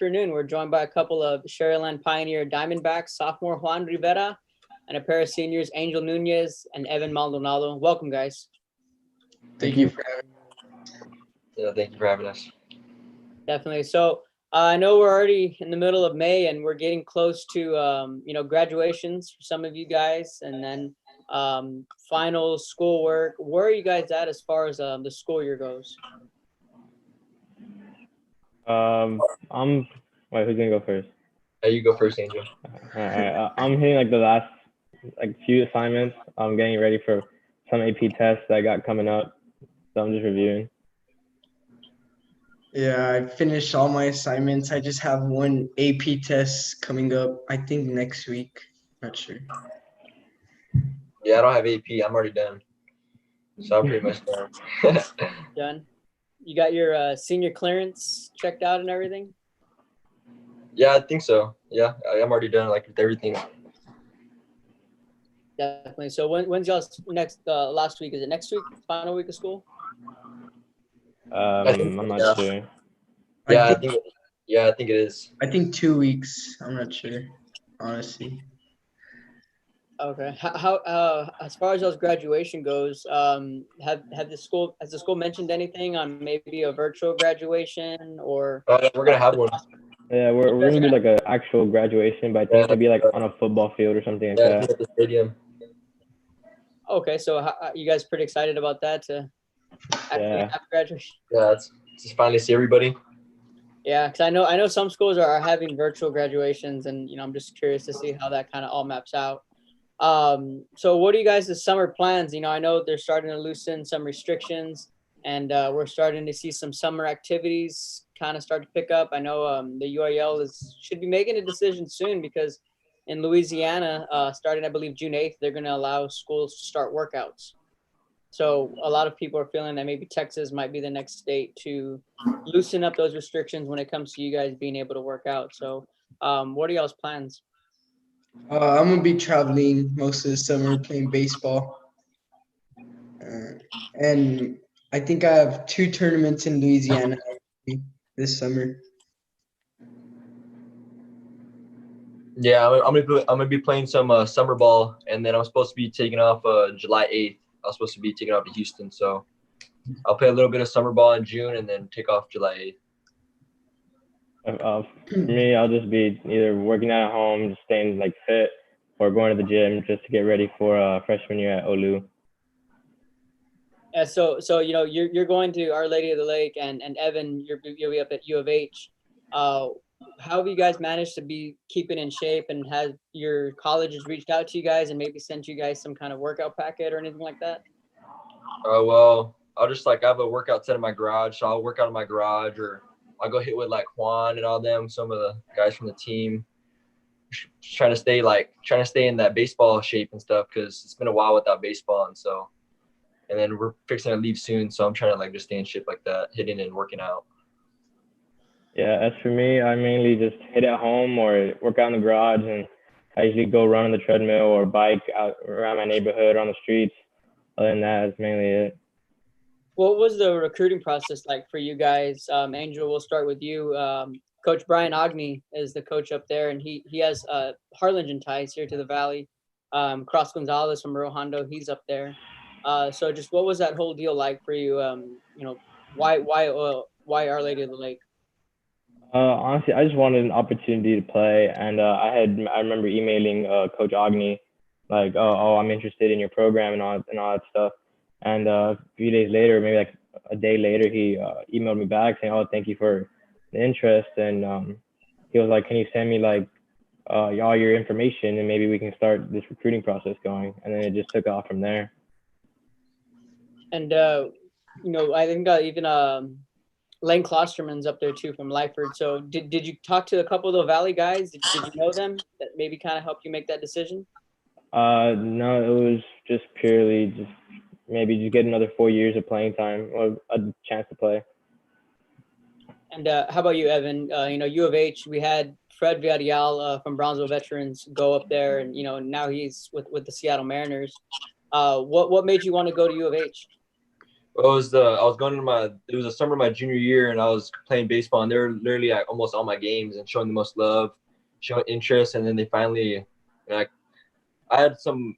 afternoon. We're joined by a couple of Sharyland Pioneer Dimondbacks, sophomore Juan Rivera, and a pair of seniors, Angel Nuñez and Evan Maldonado. Welcome, guys. Thank you for having us. Yeah, thank you for having us. Definitely. So I know we're already in the middle of May, and we're getting close to graduations for some of you guys, and then finals, schoolwork. Where are you guys at as far as the school year goes? Wait, who's gonna go first? You go first, Angel. All right, I'm hitting like the last few assignments. I'm getting ready for some AP tests that I got coming up, so I'm just reviewing. Yeah, I finished all my assignments. I just have one AP test coming up, I think next week. Not sure. Yeah, I don't have AP. I'm already done. So I'm pretty much done. Done? You got your senior clearance checked out and everything? Yeah, I think so. Yeah, I'm already done with everything. Definitely. So when's y'all's next last week? Is it next week? Final week of school? I'm not sure. Yeah, I think it is. I think 2 weeks. I'm not sure, honestly. Okay. How as far as y'all's graduation goes, has the school mentioned anything on maybe a virtual graduation or? We're gonna have one. Yeah, we're gonna do like an actual graduation, but I think it'll be like on a football field or something like that. At the stadium. Okay, so you guys pretty excited about that to actually have graduation? Yeah, it's just finally see everybody. Yeah, because I know some schools are having virtual graduations, and I'm just curious to see how that kind of all maps out. So what are you guys' summer plans? I know they're starting to loosen some restrictions, and we're starting to see some summer activities kind of start to pick up. I know the UIL should be making a decision soon because in Louisiana, starting I believe June 8th, they're going to allow schools to start workouts. So a lot of people are feeling that maybe Texas might be the next state to loosen up those restrictions when it comes to you guys being able to work out. So what are y'all's plans? I'm gonna be traveling most of the summer playing baseball, and I think I have 2 tournaments in Louisiana this summer. Yeah, I'm gonna be playing some summer ball, and then I'm supposed to be taking off July 8th. I was supposed to be taking off to Houston, so I'll play a little bit of summer ball in June and then take off July 8th. For me, I'll just be either working out at home, just staying fit, or going to the gym just to get ready for freshman year at OLU. Yeah, so you're going to Our Lady of the Lake, and Evan, you'll be up at U of H. How have you guys managed to be keeping in shape, and have your colleges reached out to you guys and maybe sent you guys some kind of workout packet or anything like that? Well, I'll just I have a workout set in my garage, so I'll work out in my garage, or I'll go hit with Juan and all them, some of the guys from the team. Just trying to stay in that baseball shape and stuff, because it's been a while without baseball, and then we're fixing to leave soon, so I'm trying to just stay in shape like that, hitting and working out. Yeah, as for me, I mainly just hit at home or work out in the garage, and I usually go run on the treadmill or bike out around my neighborhood on the streets. Other than that, that's mainly it. What was the recruiting process like for you guys? Angel, we'll start with you. Coach Brian Ogney is the coach up there, and he has Harlingen ties here to the Valley. Cross Gonzalez from Rio Hondo, he's up there. So just what was that whole deal like for you? Why Our Lady of the Lake? Honestly, I just wanted an opportunity to play, and I remember emailing Coach Ogney, oh, I'm interested in your program and all that stuff. And a few days later, maybe a day later, he emailed me back saying, oh, thank you for the interest, and he was like, can you send me all your information, and maybe we can start this recruiting process going. And then it just took off from there. And I think even Lane Klosterman's up there too from Lyford. So did you talk to a couple of the Valley guys? Did you know them that maybe kind of helped you make that decision? No, it was just purely maybe get another 4 years of playing time or a chance to play. And how about you, Evan? U of H, we had Fred Villarreal from Brownsville Veterans go up there, and now he's with the Seattle Mariners. What made you want to go to U of H? Well, I was going to it was the summer of my junior year, and I was playing baseball, and they were literally at almost all my games and showing the most love, showing interest, and then they finally, like, I had some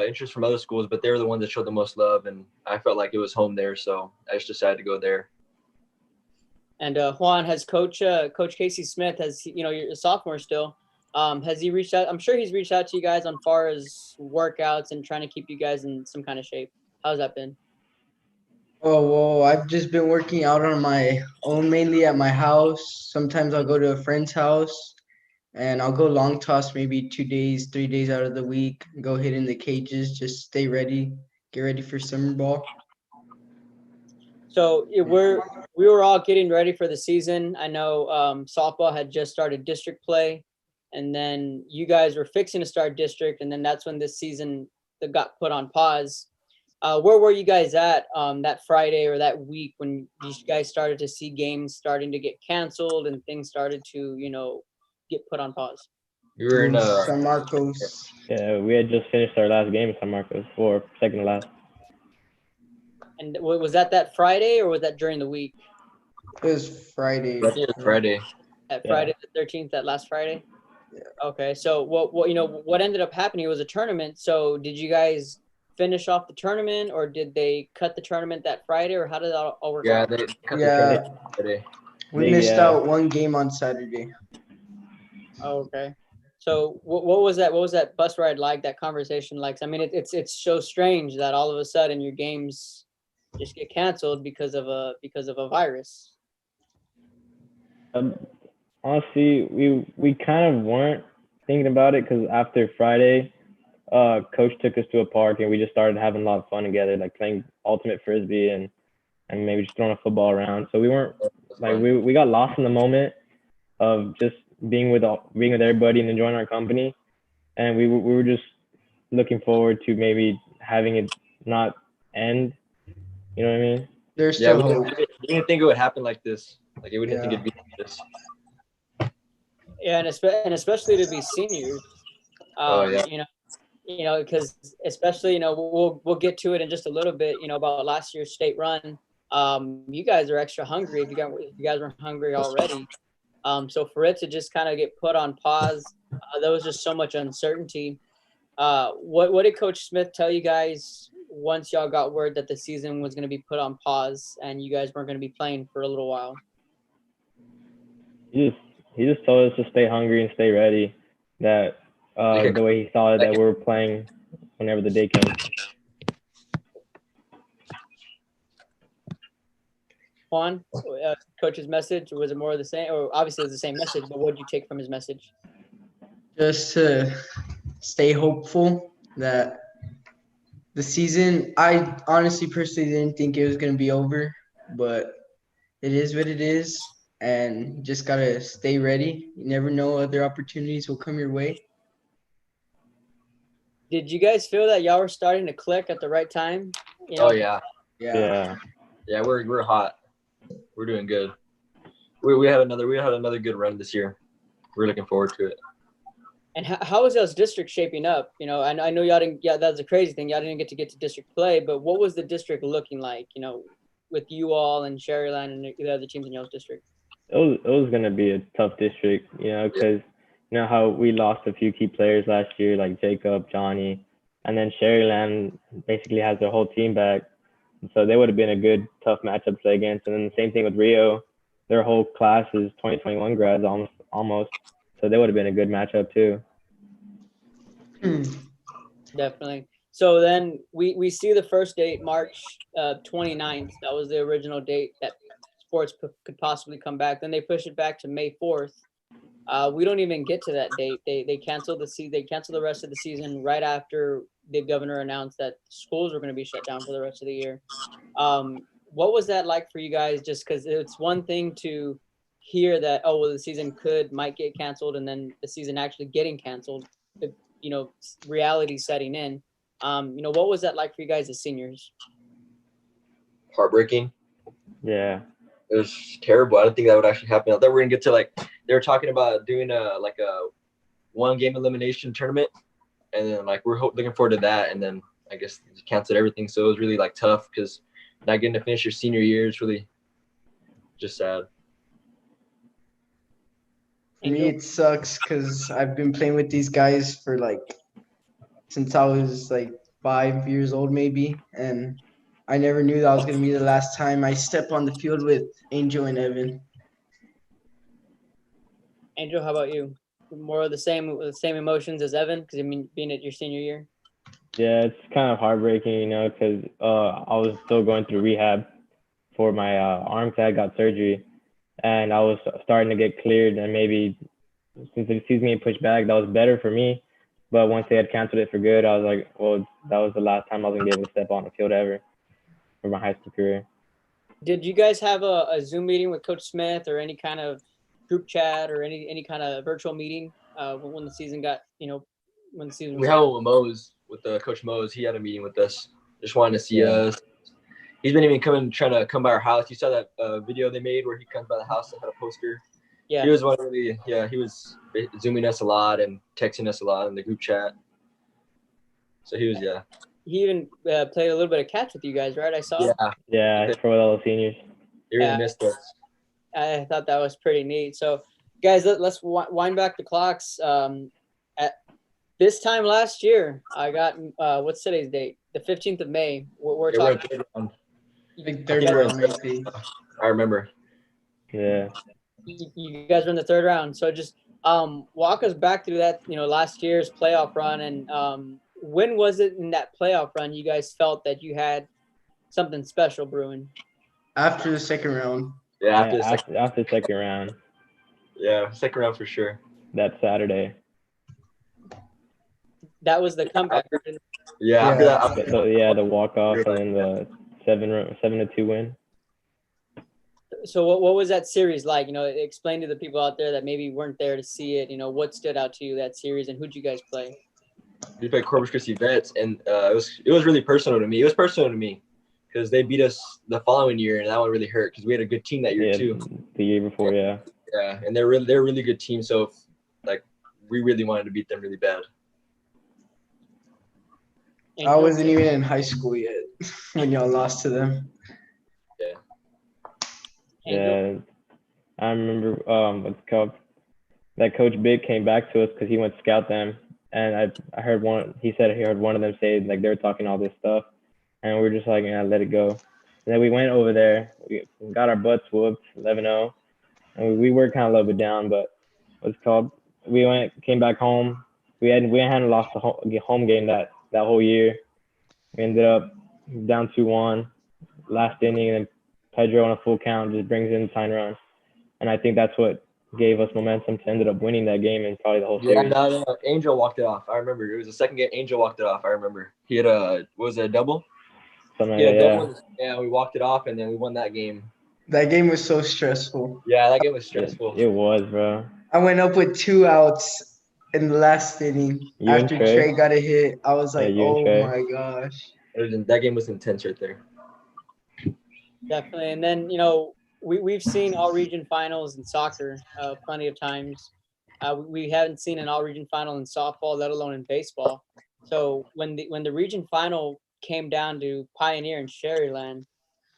interest from other schools, but they were the ones that showed the most love, and I felt like it was home there, so I just decided to go there. And Juan, has Coach Casey Smith, you're a sophomore still, has he reached out? I'm sure he's reached out to you guys on far as workouts and trying to keep you guys in some kind of shape. How's that been? Oh, well, I've just been working out on my own, mainly at my house. Sometimes I'll go to a friend's house and I'll go long toss maybe 2 days, 3 days out of the week, go hit in the cages, just stay ready, get ready for summer ball. So we were all getting ready for the season. I know softball had just started district play, and then you guys were fixing to start district, and then that's when this season that got put on pause. Where were you guys at that Friday or that week when you guys started to see games starting to get canceled and things started to, get put on pause? We were in San Marcos. Yeah, we had just finished our last game in San Marcos, or second to last. And was that Friday or was that during the week? It was Friday. I think it was Friday. At Friday the 13th, that last Friday? Yeah. Okay, so what ended up happening was a tournament. So did you guys finish off the tournament, or did they cut the tournament that Friday, or how did that all work Yeah, out? they cut the Yeah, tournament Friday. we missed out one game on Saturday. Oh, okay. So what was that? What was that bus ride like? That conversation like? I mean, it's so strange that all of a sudden your games just get canceled because of a virus. Honestly, we kind of weren't thinking about it because after Friday, coach took us to a park and we just started having a lot of fun together, like playing ultimate frisbee and maybe just throwing a football around. So we weren't like we got lost in the moment of just being with everybody and enjoying our company, and we were just looking forward to maybe having it not end. You know what I mean? There's still hope. We didn't think it would happen like this. Like, we didn't think it'd be like this. Yeah, and especially to be seniors. Because especially, we'll get to it in just a little bit, about last year's state run. You guys are extra hungry if you guys were hungry already. So for it to just kind of get put on pause, there was just so much uncertainty. What did Coach Smith tell you guys once y'all got word that the season was going to be put on pause and you guys weren't going to be playing for a little while? He just told us to stay hungry and stay ready. That the way he saw it, that we were playing whenever the day came. Juan, Coach's message, was it more of the same? Or obviously it was the same message, but what did you take from his message? Just to stay hopeful that the season, I honestly personally didn't think it was going to be over, but it is what it is, and just got to stay ready. You never know, other opportunities will come your way. Did you guys feel that y'all were starting to click at the right time? Oh, yeah. Yeah, we're hot. We're doing good. We had another good run this year. We're looking forward to it. And how is y'all's district shaping up? I know y'all didn't. Yeah, that's a crazy thing. Y'all didn't get to district play, but what was the district looking like? With you all and Sharyland and the other teams in y'all's district. It was gonna be a tough district, because you know how we lost a few key players last year, like Jacob, Johnny, and then Sharyland basically has their whole team back. So they would have been a good, tough matchup to play against. And then the same thing with Rio. Their whole class is 2021 grads almost. So they would have been a good matchup too. Definitely. So then we see the first date, March 29th. That was the original date that sports could possibly come back. Then they push it back to May 4th. We don't even get to that date. They canceled the rest of the season right after the governor announced that schools were going to be shut down for the rest of the year. What was that like for you guys? Just because it's one thing to hear that, the season might get canceled, and then the season actually getting canceled, reality setting in. What was that like for you guys as seniors? Heartbreaking. Yeah. It was terrible. I didn't think that would actually happen. I thought we were gonna get to they were talking about doing a 1-game elimination tournament, and then we're looking forward to that, and then I guess they canceled everything. So it was really tough because not getting to finish your senior year is really just sad. For me, it sucks because I've been playing with these guys for since I was 5 years old maybe, and I never knew that was gonna be the last time I step on the field with Angel and Evan. Angel, how about you? More of the same emotions as Evan, because being at your senior year. Yeah, it's kind of heartbreaking, because I was still going through rehab for my arm, 'cause I got surgery, and I was starting to get cleared, and maybe since the season getting pushed back, that was better for me. But once they had canceled it for good, I was like, well, that was the last time I was gonna be able to step on the field ever for my high school career. Did you guys have a Zoom meeting with Coach Smith or any kind of group chat or any kind of virtual meeting when the season got, when the season was We had one with Mose, with Coach Mose. He had a meeting with us. Just wanted to see us. He's been even trying to come by our house. You saw that video they made where he comes by the house and had a poster. Yeah. He was he was Zooming us a lot and texting us a lot in the group chat. So he was, He even played a little bit of catch with you guys, right? I saw. Yeah, for all the seniors. He really missed us. I thought that was pretty neat. So, guys, let's wind back the clocks. At this time last year, I got what's today's date? The 15th of May. We're talking. Third round, I remember. Yeah. You guys were in the third round. So just walk us back through that, last year's playoff run. And when was it in that playoff run you guys felt that you had something special brewing? After the second round. Yeah, after the second round. Yeah, second round for sure. That Saturday. That was the comeback. Yeah, after that. The walk-off and then the 7-2 win. So what was that series like? Explain to the people out there that maybe weren't there to see it. What stood out to you that series, and who'd you guys play? We played Corpus Christi Vets, and it was really personal to me. It was personal to me because they beat us the following year, and that one really hurt because we had a good team that year too. The year before, yeah, and they're a really good team. So we really wanted to beat them really bad. I wasn't even in high school yet when y'all lost to them. Yeah, I remember that Coach Big came back to us because he went to scout them, and I heard he said he heard one of them say they were talking all this stuff, and we were just like, let it go. And then we went over there, we got our butts whooped 11-0, and we were kind of a little bit down, but we came back home. We hadn't lost a home game that whole year. We ended up down 2-1 last inning, and then Pedro on a full count just brings in the tying run. And I think that's what gave us momentum to end up winning that game and probably the whole series. Yeah, Angel walked it off. I remember. It was the second game. Angel walked it off. I remember. He had a double? Something like that, yeah, we walked it off, and then we won that game. That game was so stressful. Yeah, that game was stressful. It was, bro. I went up with 2 outs in the last inning after Trey got a hit. I was like, oh my gosh. That game was intense right there. Definitely. And then, we've seen all region finals in soccer plenty of times. We haven't seen an all region final in softball, let alone in baseball. So when the region final came down to Pioneer and Sharyland,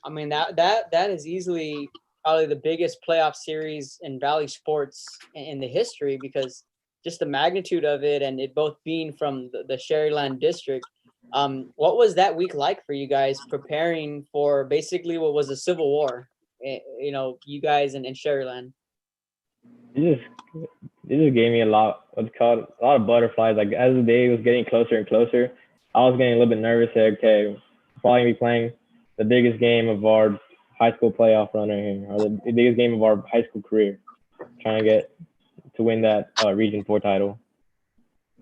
that is easily probably the biggest playoff series in Valley sports in the history, because just the magnitude of it and it both being from the Sharyland district. What was that week like for you guys preparing for basically what was a civil war? You guys and Sharyland. It just gave me a lot of butterflies. Like as the day was getting closer and closer, I was getting a little bit nervous. Okay, we're probably gonna be playing the biggest game of our high school playoff run right here, or the biggest game of our high school career, trying to get to win that Region 4 title.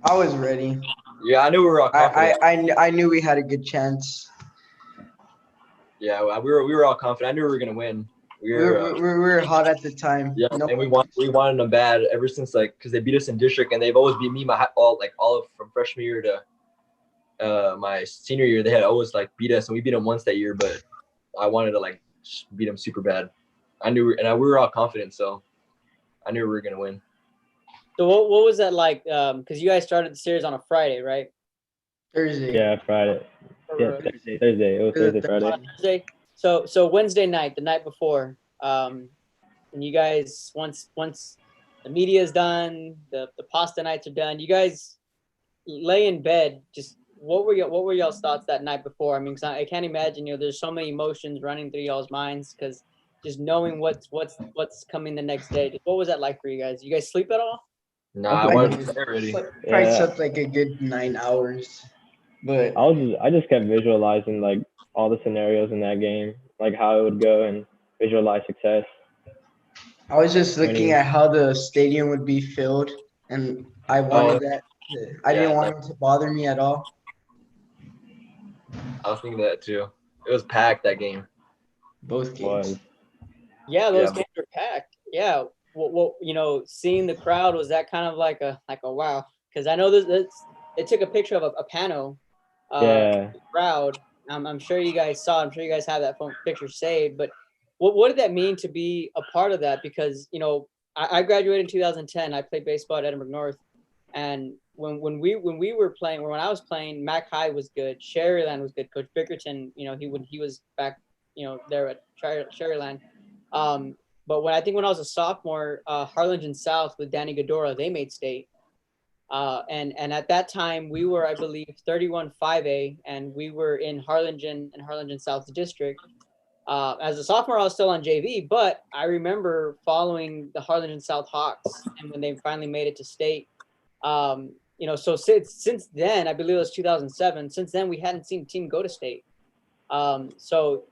I was ready. Yeah, I knew we were all confident. I knew we had a good chance. Yeah, we were all confident. I knew we were gonna win. We were hot at the time. Yeah, and we wanted them bad ever since because they beat us in district, and they've always beat me from freshman year to my senior year. They had always beat us, and we beat them once that year. But I wanted to beat them super bad. We were all confident, so I knew we were gonna win. So what was that like? Because you guys started the series on a Friday, right? Thursday. Yeah, Friday. Yeah, Thursday. It was Thursday, Friday. Thursday. So Wednesday night, the night before, and you guys once the media is done, the pasta nights are done, you guys lay in bed. Just what were y'all's thoughts that night before? I mean, 'cause I can't imagine. There's so many emotions running through y'all's minds because just knowing what's coming the next day. Just, what was that like for you guys? You guys sleep at all? Nah, I wanted to get ready. Probably slept like a good 9 hours. But I just kept visualizing like all the scenarios in that game, like how it would go, and visualize success. I was just looking at how the stadium would be filled, and I wanted that. I didn't want it to bother me at all. I was thinking that too. It was packed that game. Both games. Yeah, those games were packed. Yeah. Well, seeing the crowd, was that kind of like a wow? Because I know they took a picture of a pano. The crowd. I'm sure you guys saw. I'm sure you guys have that picture saved. But what did that mean to be a part of that? Because I graduated in 2010. I played baseball at Edinburgh North, and when we were playing, or when I was playing, Mac High was good. Sharyland was good. Coach Bickerton, he was back, there at Sharyland. But when I was a sophomore, Harlingen South with Danny Godora, they made state. And at that time we were, I believe, 31 5A, and we were in Harlingen and Harlingen South District. As a sophomore, I was still on JV, but I remember following the Harlingen South Hawks, and when they finally made it to state. So since then, I believe it was 2007. Since then, we hadn't seen a team go to state. So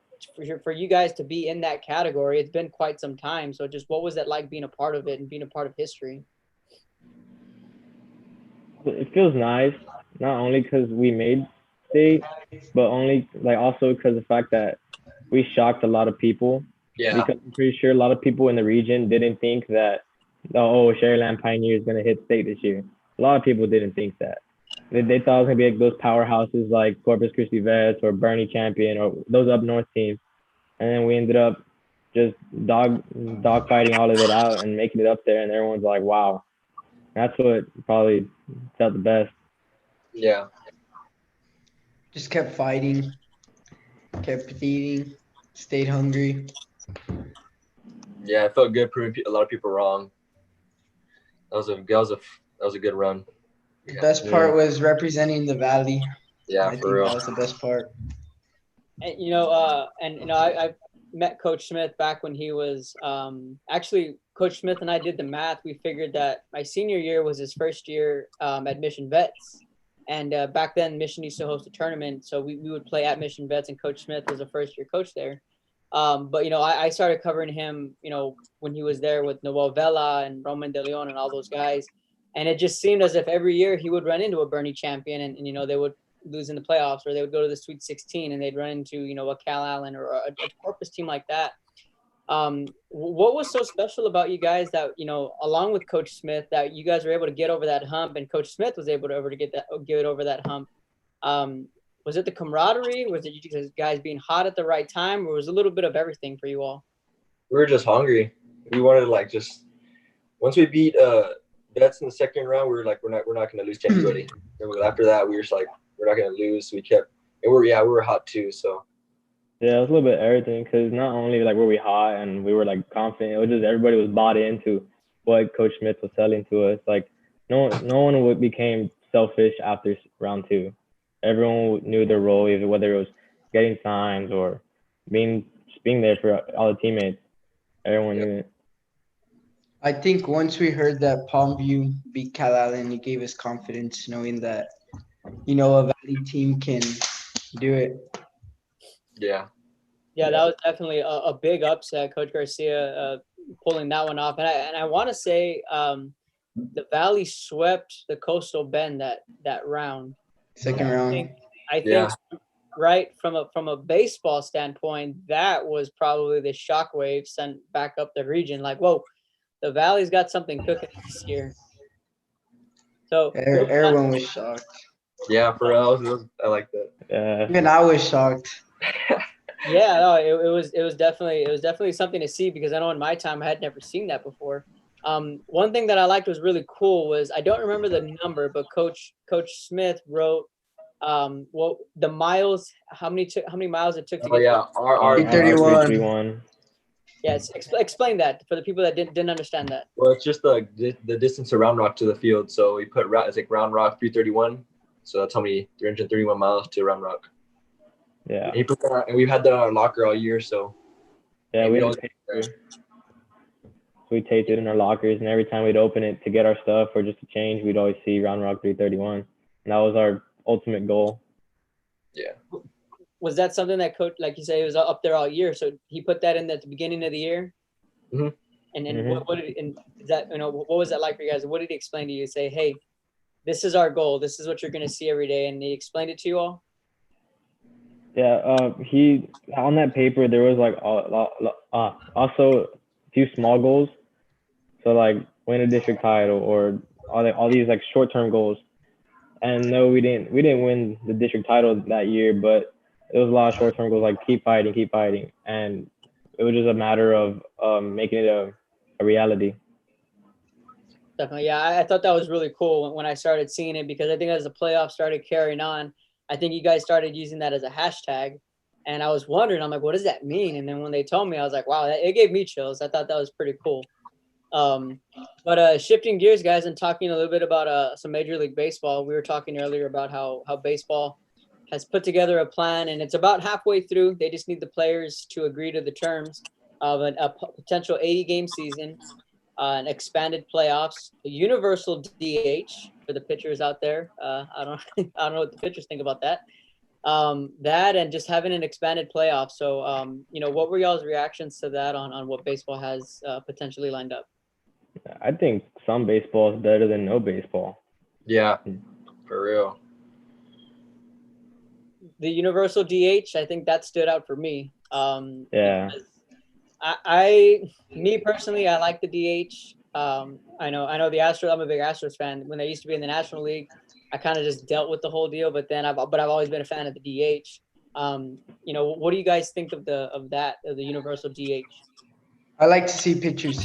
for you guys to be in that category, it's been quite some time. So just what was that like being a part of it and being a part of history? It feels nice, not only because we made state, but also because of the fact that we shocked a lot of people. Yeah. Because I'm pretty sure a lot of people in the region didn't think that, Sharyland Pioneer is going to hit state this year. A lot of people didn't think that. They thought it was going to be like those powerhouses like Corpus Christi Vets or Bernie Champion or those up north teams. And then we ended up just dog fighting all of it out and making it up there. And everyone's like, wow. That's what probably felt the best. Yeah. Just kept fighting, kept eating, stayed hungry. Yeah, it felt good proving a lot of people wrong. That was a good run. The best part was representing the Valley. Yeah, I think for real. that was the best part. And I met Coach Smith back when he was actually Coach Smith and I did the math. We figured that my senior year was his first year at Mission Vets. And back then, Mission used to host a tournament. So we would play at Mission Vets, and Coach Smith was a first-year coach there. But I started covering him, when he was there with Noel Vela and Roman De Leon and all those guys. And it just seemed as if every year he would run into a Bernie champion, and they would lose in the playoffs, or they would go to the Sweet 16 and they'd run into, a Cal Allen or a Corpus team like that. What was so special about you guys that, along with Coach Smith, that you guys were able to get over that hump, and Coach Smith was able to get it over that hump? Was it the camaraderie? Was it you guys being hot at the right time, or was it a little bit of everything for you all? We were just hungry. We wanted to once we beat Vets in the second round, we were like, we're not going to lose to anybody. And after that, we were just like, we're not going to lose. We were hot too. So. Yeah, it was a little bit of everything, because not only were we hot and we were confident, it was just everybody was bought into what Coach Smith was selling to us. No one became selfish after round two. Everyone knew their role, either whether it was getting signs or being there for all the teammates. Everyone knew it. I think once we heard that Palmview beat Cal Allen, it gave us confidence, knowing that, a Valley team can do it. Yeah. Yeah, that was definitely a big upset. Coach Garcia pulling that one off, and I want to say the Valley swept the Coastal Bend that round. Second round. I think right from a baseball standpoint, that was probably the shockwave sent back up the region. Whoa, the Valley's got something cooking this year. So everyone was shocked. Yeah, for real, I like that. Yeah. Even I was shocked. Yeah, no, it was definitely something to see, because I know in my time I had never seen that before. One thing that I liked was really cool was, I don't remember the number, but Coach Smith wrote What the miles? How many miles it took to Oh get? yeah, our 331. 331. Yes, explain that for the people that didn't understand that. well, it's just the distance of Round Rock to the field. So we put it's like Round Rock 331. So that's how many 331 miles to Round Rock. Yeah. And he put that, and we've had that in our locker all year. So Yeah, and we we had always- a paper. So we taped it in our lockers, and every time we'd open it to get our stuff or just to change, we'd always see Round Rock 331. And that was our ultimate goal. yeah. Was that something that coach, like you say, it was up there all year? So he put that in at the beginning of the year. Mhm. And Mhm. what did and is that what was that like for you guys? What did he explain to you? Say, hey, this is our goal. This is what you're going to see every day, and he explained it to you all. Yeah, he on that paper there was like also a few small goals. So like win a district title or all these like short-term goals. And no, we didn't win the district title that year, but it was a lot of short-term goals like keep fighting, and it was just a matter of making it a reality. Definitely, yeah. I thought that was really cool when I started seeing it, because I think as the playoffs started carrying on, I think you guys started using that as a hashtag, and I was wondering, I'm like, what does that mean? And then when they told me, I was like, wow, it gave me chills. I thought that was pretty cool. But shifting gears, guys, and talking a little bit about some Major League Baseball. We were talking earlier about how baseball has put together a plan, and it's about halfway through. They just need the players to agree to the terms of a potential 80-game season, an expanded playoffs, a universal DH for the pitchers out there. I don't I don't know what the pitchers think about that. That and just having an expanded playoff. So, what were y'all's reactions to that on what baseball has potentially lined up? I think some baseball is better than no baseball. Yeah, for real. The universal DH, I think that stood out for me. Yeah. Me personally, I like the DH. I know the Astros. I'm a big Astros fan. When they used to be in the National League, I kind of just dealt with the whole deal. But I've always been a fan of the DH. What do you guys think of the universal DH? I like to see pitchers